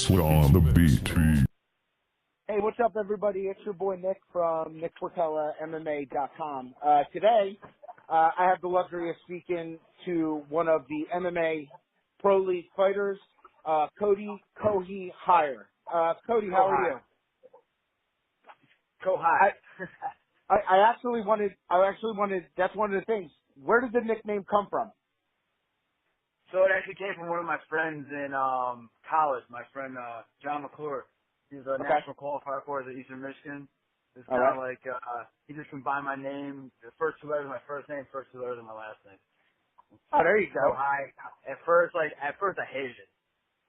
on the beat. Hey, what's up, everybody? It's your boy Nick from NickPortella MMA.com. Today, I have the luxury of speaking to one of the MMA Pro League fighters, Cody Heir. Cody, how are you? Go high. I actually wanted, that's one of the things. Where did the nickname come from? So it actually came from one of my friends in college, my friend John McClure. He's a national qualifier for us at Eastern Michigan. It's kind of like, he just combined my name, the first two letters of my first name, first two letters of my last name. Oh, there you go. So high. At first I hated it.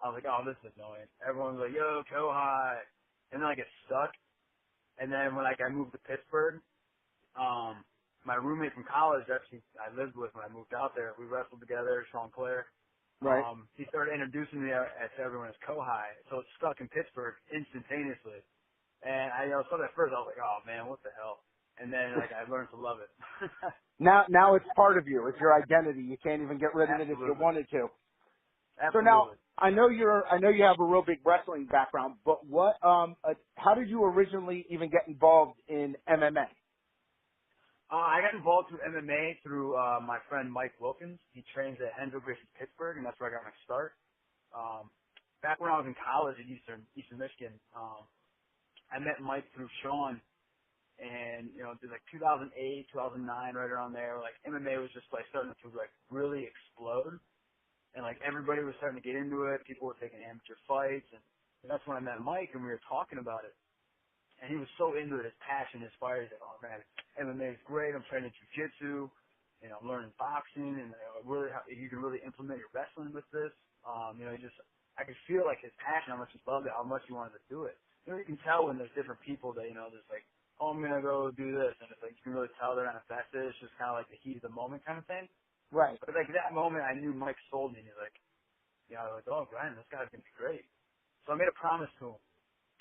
I was like, oh, this is annoying. Everyone was like, yo, go high. And then it stuck. And then when I moved to Pittsburgh, my roommate from college, actually, I lived with when I moved out there. We wrestled together, Sean Clare. Right. He started introducing me to everyone as Kohai, so it stuck in Pittsburgh instantaneously. And I saw that first, I was like, oh man, what the hell? And then I learned to love it. Now it's part of you. It's your identity. You can't even get rid of it if you wanted to. Absolutely. So now I know you have a real big wrestling background, but how did you originally even get involved in MMA? I got involved through MMA through my friend Mike Wilkins. He trains at Hensel Gracie Pittsburgh, and that's where I got my start. Back when I was in college at Eastern Michigan, I met Mike through Sean, and it was 2008, 2009, right around there. MMA was just starting to really explode, and everybody was starting to get into it. People were taking amateur fights, and that's when I met Mike, and we were talking about it. And he was so into it, his passion, his fire. He's like, oh man, MMA is great. I'm training jiu-jitsu, I'm learning boxing, and really, you can really implement your wrestling with this. I could feel his passion, how much he loved it, how much he wanted to do it. You can tell when there's different people that, there's oh, I'm gonna go do this, and it's you can really tell they're not invested. It's just kind of the heat of the moment kind of thing. Right. But that moment, I knew Mike sold me. And he's oh, Brian, this guy's gonna be great. So I made a promise to him.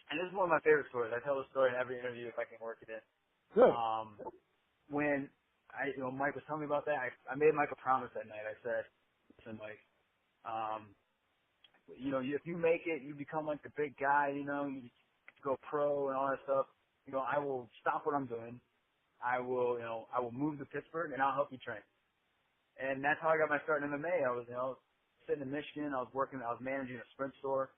And this is one of my favorite stories. I tell this story in every interview if I can work it in. Good. When Mike was telling me about that, I made Mike a promise that night. I said, listen, Mike, if you make it, you become the big guy, you go pro and all that stuff. I will stop what I'm doing. I will move to Pittsburgh and I'll help you train. And that's how I got my start in MMA. I was, sitting in Michigan. I was managing a sprint store.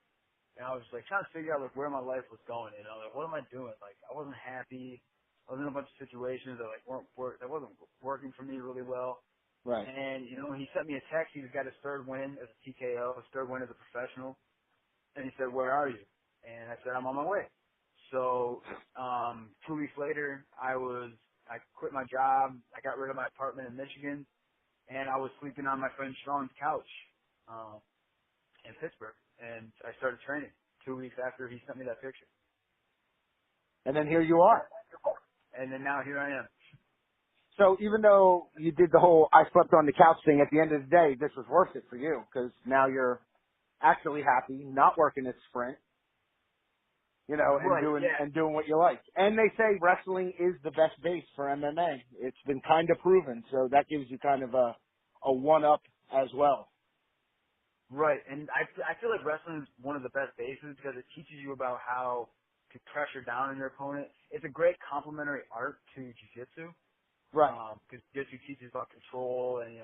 And I was trying to figure out where my life was going, what am I doing? I wasn't happy. I was in a bunch of situations that that wasn't working for me really well. Right. And he sent me a text. He just got his third win as a TKO, his third win as a professional. And he said, "Where are you?" And I said, "I'm on my way." So 2 weeks later, I quit my job. I got rid of my apartment in Michigan, and I was sleeping on my friend Sean's couch in Pittsburgh. And I started training 2 weeks after he sent me that picture. And then here you are. And then now here I am. So even though you did the whole I slept on the couch thing, at the end of the day, this was worth it for you because now you're actually happy, not working at Sprint, and doing what you like. And they say wrestling is the best base for MMA. It's been kind of proven, so that gives you kind of a one-up as well. Right, and I feel like wrestling is one of the best bases because it teaches you about how to pressure down on your opponent. It's a great complementary art to jiu-jitsu. Right. Because jiu-jitsu teaches about control and,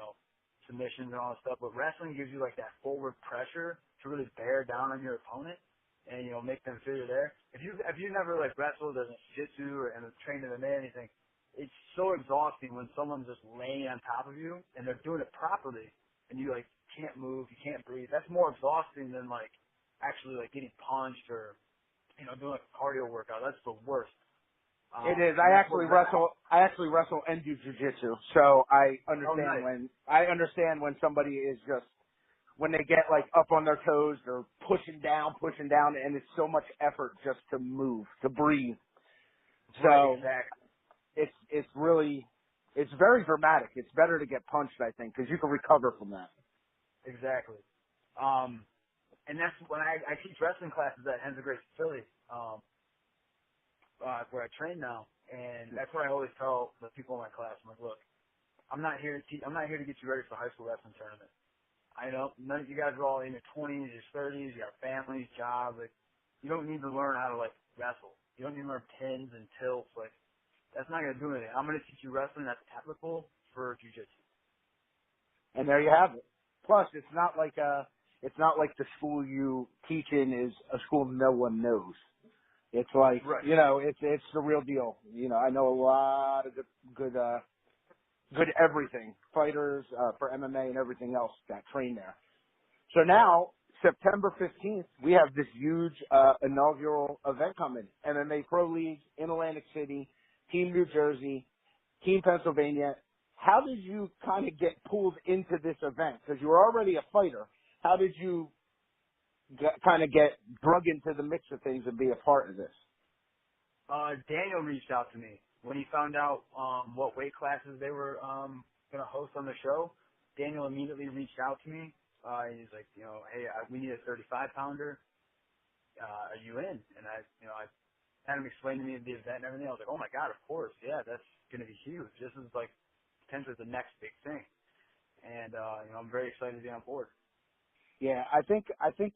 submissions and all that stuff, but wrestling gives you that forward pressure to really bear down on your opponent and, make them feel you're there. If you never wrestled as a jiu-jitsu or trained in MMA or anything, it's so exhausting when someone's just laying on top of you and they're doing it properly and you can't move, you can't breathe. That's more exhausting than actually getting punched or doing a cardio workout. That's the worst. It is. I actually wrestle and do jiu-jitsu, so I understand when somebody is just when they get up on their toes or pushing down, and it's so much effort just to move, to breathe. So right, exactly. It's very dramatic. It's better to get punched, I think, because you can recover from that. Exactly. And that's when I teach wrestling classes at Hensel Gracie Philly, where I train now, and that's what I always tell the people in my class. I'm like, look, I'm not here to get you ready for a high school wrestling tournament. I know none of you guys are all in your 20s, your 30s, you got families, jobs. Like, you don't need to learn how to like wrestle. You don't need to learn pins and tilts. Like, that's not gonna do anything. I'm gonna teach you wrestling that's applicable for jiu-jitsu. And there you have it. Plus, it's not like the school you teach in is a school no one knows. It's like, Right. it's the real deal. I know a lot of good everything, fighters, for MMA and everything else that train there. So now, September 15th, we have this huge, inaugural event coming. MMA Pro League in Atlantic City, Team New Jersey, Team Pennsylvania. How did you kind of get pulled into this event? Because you were already a fighter. How did you kind of get drug into the mix of things and be a part of this? Daniel reached out to me when he found out what weight classes they were gonna host on the show. Daniel immediately reached out to me. He's like, hey, we need a 35-pounder. Are you in? And I had him explain to me the event and everything. I was like, oh my god, of course, yeah, that's gonna be huge. This is like potentially the next big thing. And I'm very excited to be on board. Yeah, I think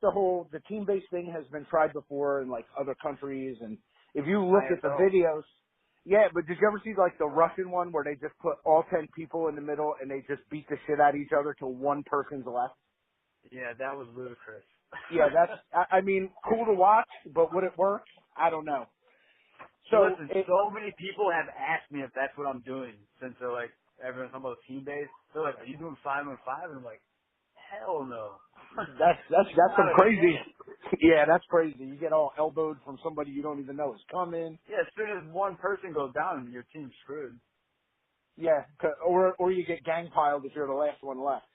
the team-based thing has been tried before in like other countries, and if you look at the videos, yeah, but did you ever see like the Russian one where they just put all 10 people in the middle and they just beat the shit out of each other till one person's left? Yeah, that was ludicrous. Yeah, I mean, cool to watch, but would it work? I don't know. So listen, so many people have asked me if that's what I'm doing since they're like, everyone's talking about team-based. They're like, are you doing 5-on-5? And I'm like, hell no. That's some crazy. Yeah, that's crazy. You get all elbowed from somebody you don't even know is coming. Yeah, as soon as one person goes down, your team's screwed. Yeah, or you get gang piled if you're the last one left.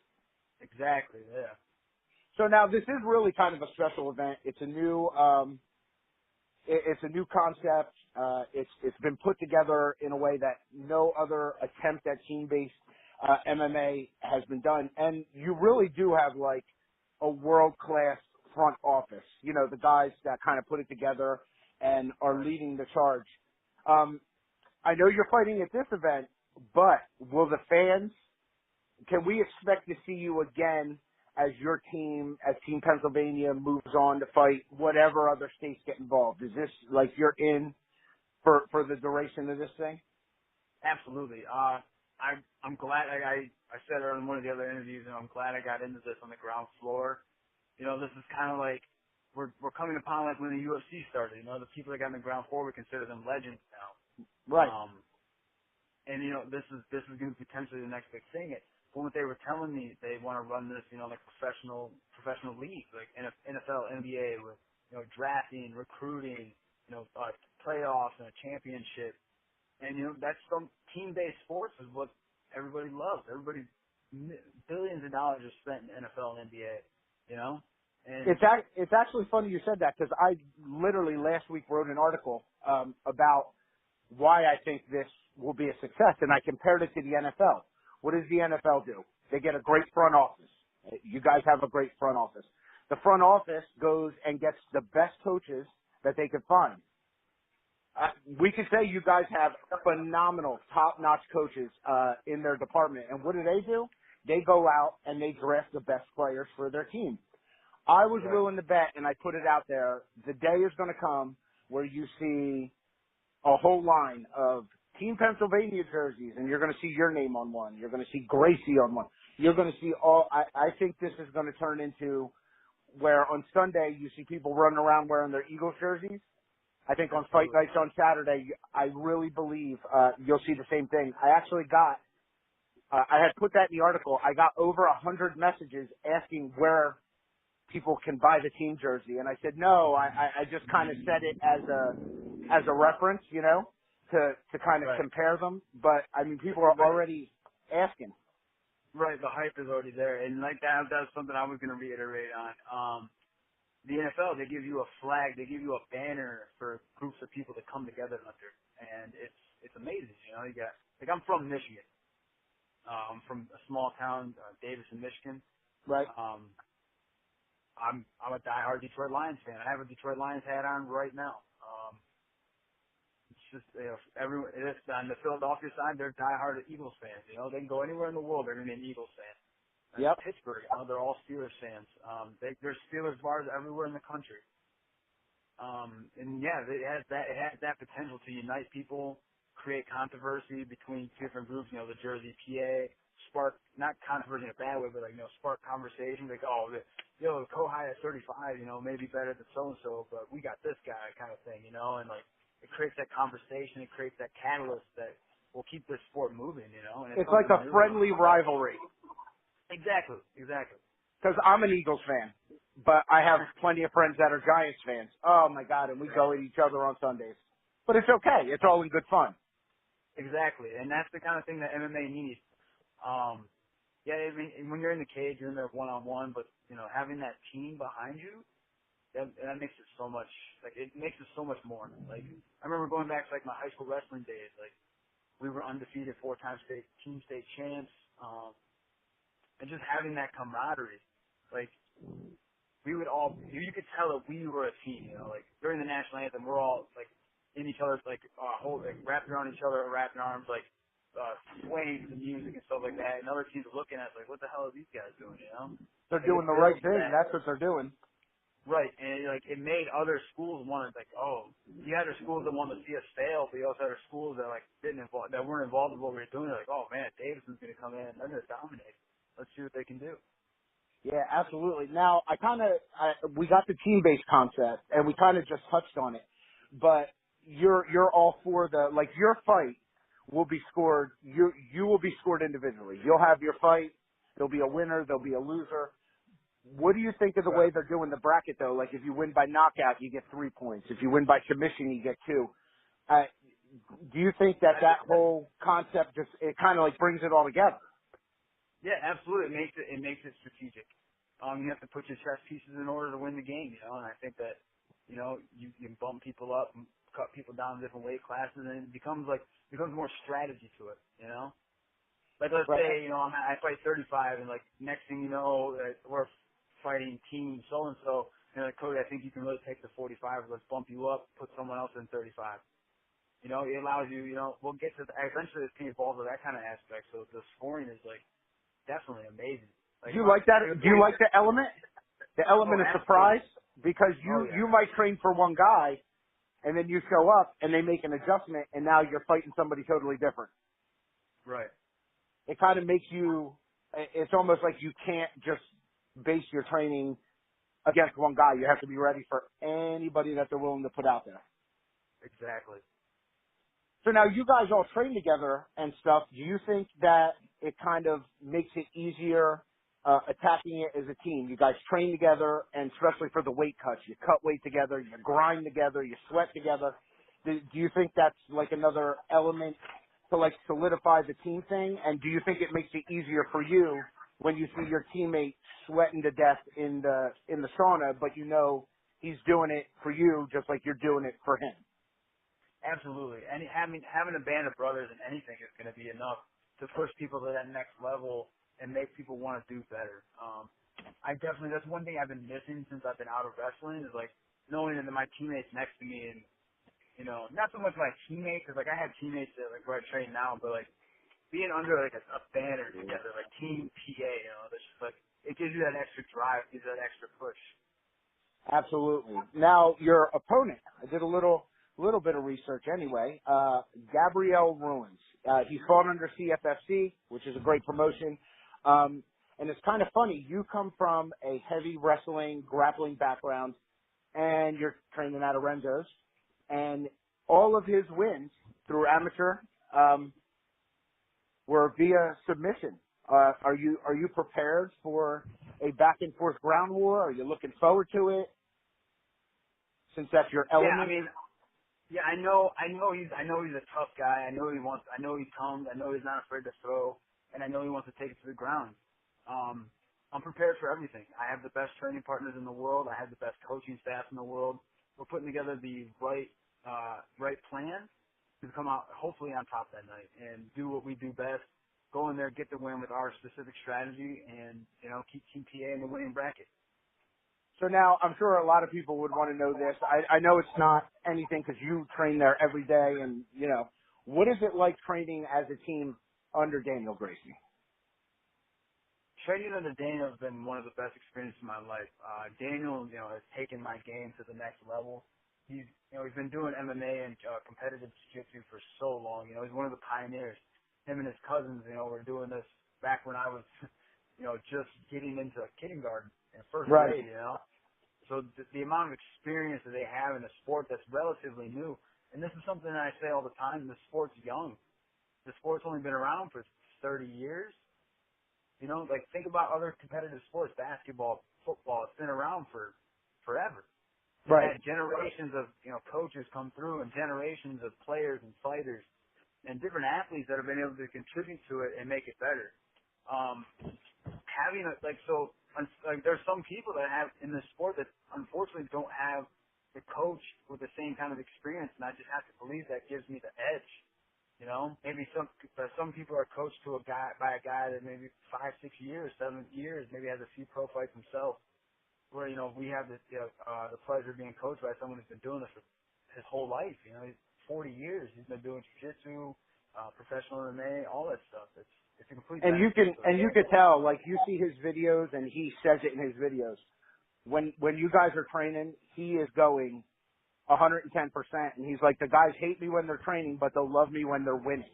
Exactly. Yeah. So now this is really kind of a special event. It's a new it's a new concept. It's been put together in a way that no other attempt at team-based MMA has been done, and you really do have like a world-class front office. The guys that kind of put it together and are leading the charge. I know you're fighting at this event, but will the fans? Can we expect to see you again as your team, as Team Pennsylvania moves on to fight whatever other states get involved? Is this like you're in for the duration of this thing? Absolutely. I'm glad I said earlier in one of the other interviews, I'm glad I got into this on the ground floor. This is kind of like we're coming upon like when the UFC started. The people that got on the ground floor, we consider them legends now. Right. And this is going to be potentially the next big thing. From what they were telling me, they want to run this, like professional league, like NFL, NBA, with drafting, recruiting, playoffs and a championship. And that's some team-based sports is what everybody loves. Billions of dollars are spent in NFL and NBA. And It's actually funny you said that because I literally last week wrote an article about why I think this will be a success, and I compared it to the NFL. What does the NFL do? They get a great front office. You guys have a great front office. The front office goes and gets the best coaches that they could find. We could say you guys have phenomenal, top-notch coaches in their department. And what do? They go out and they draft the best players for their team. I was willing to bet, and I put it out there, the day is going to come where you see a whole line of Team Pennsylvania jerseys, and you're going to see your name on one. You're going to see Gracie on one. You're going to see I think this is going to turn into where on Sunday you see people running around wearing their Eagles jerseys. I think on fight nights on Saturday, I really believe you'll see the same thing. I actually got, I had put that in the article. I got over 100 messages asking where people can buy the team jersey, and I said no. I just kind of said it as a reference, to kind of compare them. But I mean, people are already asking. Right, the hype is already there, and like that's something I was going to reiterate on. The NFL, they give you a flag, they give you a banner for groups of people to come together under, and it's amazing. You got like I'm from Michigan. I'm from a small town, Davison, Michigan. Right. I'm a diehard Detroit Lions fan. I have a Detroit Lions hat on right now. It's just everyone. It's on the Philadelphia side. They're diehard Eagles fans. They can go anywhere in the world. They're gonna be an Eagles fan. And Yep. Pittsburgh, they're all Steelers fans. There's Steelers bars everywhere in the country. And yeah, it has that potential to unite people, create controversy between different groups. You know, the Jersey PA, spark not controversy in a bad way, but like spark conversation. Like, Cody Heir at 35, maybe better than so and so, but we got this guy, kind of thing, and like it creates that conversation, it creates that catalyst that will keep this sport moving, And It's like a new. friendly rivalry. Exactly. Because I'm an Eagles fan, but I have plenty of friends that are Giants fans. Oh my God, and we go at each other on Sundays. But it's okay. It's all in good fun. Exactly, and that's the kind of thing that MMA needs. Yeah, I mean, when you're in the cage, you're in there one-on-one, but having that team behind you, that makes it so much. Like, it makes it so much more. Like, I remember going back to like my high school wrestling days. Like, we were undefeated, 4-time team state champs, and just having that camaraderie. Like, we would all, you could tell that we were a team. Like during the national anthem, we're all like in each other's wrapped around each other, wrapped in arms, like swaying to the music and stuff like that. And other teams are looking at us like, what the hell are these guys doing? They're doing the right thing. That's what they're doing. Right, and like it made other schools want to you had other schools that wanted to see us fail, but you also had other schools that that weren't involved in what we were doing. They're like, oh man, Davidson's going to come in, they're going to dominate. Let's see what they can do. Yeah, absolutely. Now, we got the team-based concept, and we kind of just touched on it, but you're all for your fight will be scored, you will be scored individually. You'll have your fight, there'll be a winner, there'll be a loser. What do you think of the way they're doing the bracket, though? Like, if you win by knockout, you get 3 points. If you win by submission, you get 2. Do you think that whole concept it kind of like brings it all together? Yeah, absolutely. It makes it strategic. You have to put your chess pieces in order to win the game, and I think that, you can bump people up and cut people down in different weight classes, and it becomes more strategy to it, Like, let's say, I fight 35, and like next thing you know, we're fighting team so-and-so, and like, Cody, I think you can really take the 45, let's bump you up, put someone else in 35. It allows you, we'll get to eventually this team evolves to that kind of aspect, so the scoring is like definitely amazing. Like, do you like that? Do you like the element? The element of surprise? Because you might train for one guy, and then you show up, and they make an adjustment, and now you're fighting somebody totally different. Right. It kind of makes it's almost like you can't just base your training against one guy. You have to be ready for anybody that they're willing to put out there. Exactly. So now you guys all train together and stuff. Do you think that it kind of makes it easier attacking it as a team? You guys train together, and especially for the weight cuts, you cut weight together, you grind together, you sweat together. Do you think that's like another element to like solidify the team thing? And do you think it makes it easier for you when you see your teammate sweating to death in the sauna, but he's doing it for you just like you're doing it for him? Absolutely. And having a band of brothers in anything is going to be enough to push people to that next level and make people want to do better. That's one thing I've been missing since I've been out of wrestling is like knowing that my teammates next to me, and not so much my teammates, because like I have teammates that like where I train now, but like being under like a banner together, like Team PA, that's just like it gives you that extra drive, gives you that extra push. Absolutely. Now your opponent, I did a little bit of research anyway. Gabriel Ruins. He fought under CFFC, which is a great promotion. And it's kind of funny. You come from a heavy wrestling, grappling background, and you're training out of Renzo's. And all of his wins through amateur were via submission. Are you prepared for a back and forth ground war? Are you looking forward to it? Since that's your element. Yeah, I know he's a tough guy. I know he comes. I know he's not afraid to throw, and I know he wants to take it to the ground. I'm prepared for everything. I have the best training partners in the world. I have the best coaching staff in the world. We're putting together the right plan to come out hopefully on top that night and do what we do best. Go in there, get the win with our specific strategy, and keep Team PA in the winning bracket. So now, I'm sure a lot of people would want to know this. I know it's not anything because you train there every day, and, what is it like training as a team under Daniel Gracie? training under Daniel has been one of the best experiences of my life. Daniel, has taken my game to the next level. He's been doing MMA and competitive jiu-jitsu for so long. He's one of the pioneers. Him and his cousins, were doing this back when I was, just getting into kindergarten and first grade, So the amount of experience that they have in a sport that's relatively new, and this is something that I say all the time, the sport's young. The sport's only been around for 30 years. Think about other competitive sports, basketball, football. It's been around for forever. Right. Had generations of, coaches come through and generations of players and fighters and different athletes that have been able to contribute to it and make it better. There's some people that have in this sport that unfortunately don't have the coach with the same kind of experience, and I just have to believe that gives me the edge. Maybe some people are coached by a guy that maybe 5, 6 years, 7 years, maybe has a few pro fights himself. Where we have the pleasure of being coached by someone who's been doing this for his whole life. 40 years he's been doing jiu-jitsu, professional MMA, all that stuff. It's a complete. And you can tell, like, you see his videos and he says it in his videos. When you guys are training, he is going 110%, and he's like, the guys hate me when they're training, but they'll love me when they're winning.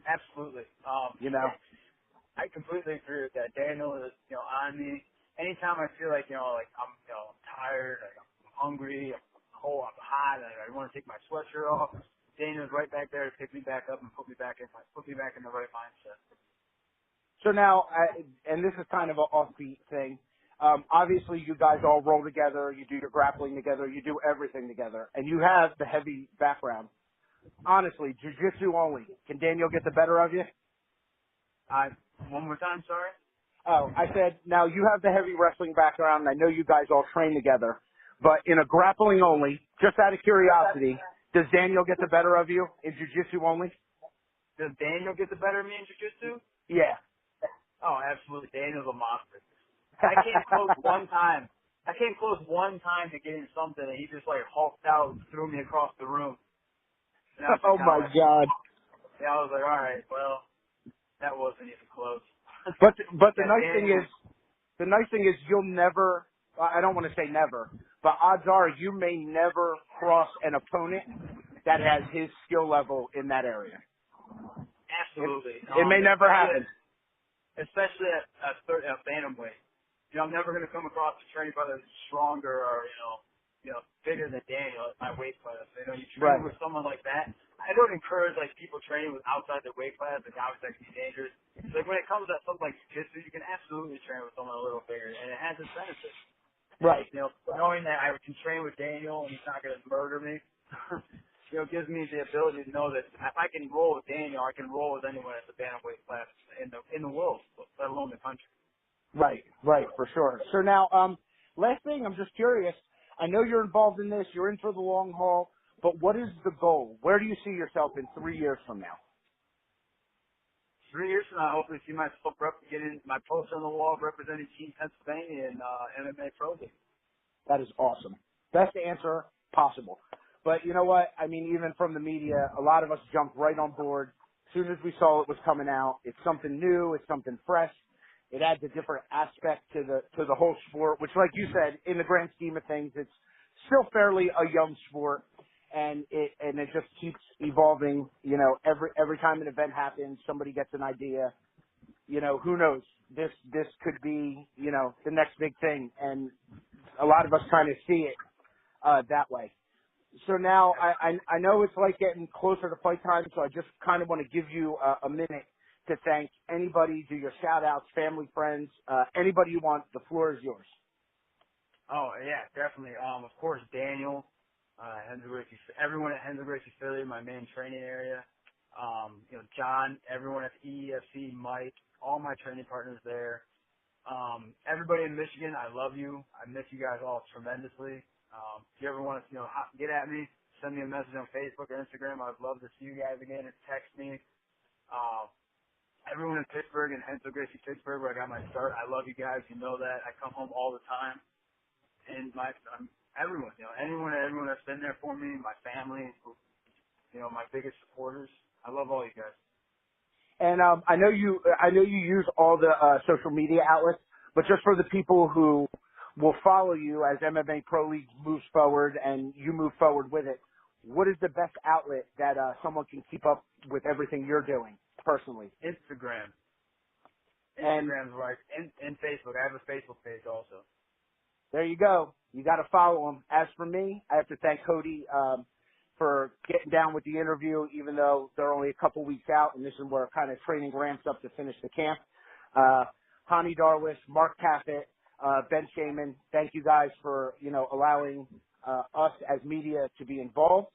Absolutely. I completely agree with that. Daniel is, on me. Anytime I feel like, I'm tired, I'm hungry, I'm cold, I'm hot, and I want to take my sweatshirt off, Daniel's right back there to pick me back up and put me back in the right mindset. So now, and this is kind of an offbeat thing. Obviously, you guys all roll together. You do your grappling together. You do everything together, and you have the heavy background. Honestly, jiu-jitsu only. Can Daniel get the better of you? One more time, sorry. Oh, I said, now you have the heavy wrestling background, and I know you guys all train together, but in a grappling only, just out of curiosity, does Daniel get the better of you in jiu-jitsu only? Does Daniel get the better of me in jiu-jitsu? Yeah. Oh, absolutely. Daniel's a monster. I came close one time. To getting something, and he just hulked out and threw me across the room. Oh my God. Yeah, I was like, all right, well, that wasn't even close. But the nice thing is you'll never. I don't want to say never, but odds are you may never cross an opponent that has his skill level in that area. Absolutely. It may never happen. Especially at bantamweight. I'm never going to come across a training brother that's stronger or, bigger than Daniel at my weight class. You train with someone like that. I don't encourage, people training with outside their weight class. Obviously that can be dangerous. When it comes to something like jiu-jitsu, you can absolutely train with someone a little bigger, and it has its benefits. Right. Knowing that I can train with Daniel and he's not going to murder me, gives me the ability to know that if I can roll with Daniel, I can roll with anyone at the bantamweight class in the world, let alone the country. Right, for sure. So now, last thing, I'm just curious. I know you're involved in this. You're in for the long haul. But what is the goal? Where do you see yourself in 3 years from now? 3 years from now, I hopefully see myself getting my poster on the wall representing Team Pennsylvania in MMA Pro League. That is awesome. Best answer possible. But you know what? I mean, even from the media, a lot of us jumped right on board. As soon as we saw it was coming out, it's something new. It's something fresh. It adds a different aspect to the whole sport, which, like you said, in the grand scheme of things, it's still fairly a young sport, and it just keeps evolving. Every time an event happens, somebody gets an idea. Who knows? This could be the next big thing, and a lot of us kind of see it that way. So now I know it's getting closer to fight time, so I just kind of want to give you a minute to thank anybody, do your shout-outs, family, friends, anybody you want. The floor is yours. Oh, yeah, definitely. Of course, Daniel, everyone at Henry Gracie Philly, my main training area. John, everyone at EEFC, Mike, all my training partners there. Everybody in Michigan, I love you. I miss you guys all tremendously. If you ever want to, get at me, send me a message on Facebook or Instagram. I'd love to see you guys again and text me. Everyone in Pittsburgh and Hensel Gracie Pittsburgh, where I got my start, I love you guys. You know that. I come home all the time. And everyone, everyone that's been there for me, my family, my biggest supporters. I love all you guys. And I know you use all the social media outlets, but just for the people who will follow you as MMA Pro League moves forward and you move forward with it, what is the best outlet that someone can keep up with everything you're doing personally? Instagram. And Instagram's right. And Facebook. I have a Facebook page also. there you go. You got to follow them. As for me, I have to thank Cody for getting down with the interview, even though they're only a couple weeks out, and this is where kind of training ramps up to finish the camp. Hani Darwish, Mark Taffet, Ben Shaman, thank you guys for, allowing us as media to be involved.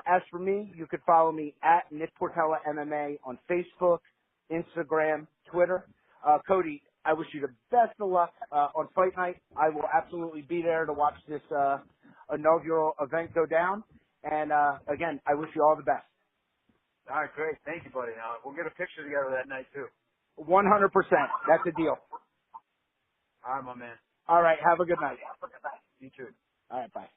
As for me, you could follow me at Nick Portella MMA on Facebook, Instagram, Twitter. Cody, I wish you the best of luck on fight night. I will absolutely be there to watch this inaugural event go down. And again, I wish you all the best. All right, great. Thank you, buddy. Now, we'll get a picture together that night, too. 100%. That's a deal. All right, my man. All right. Have a good night. You too. All right. Bye.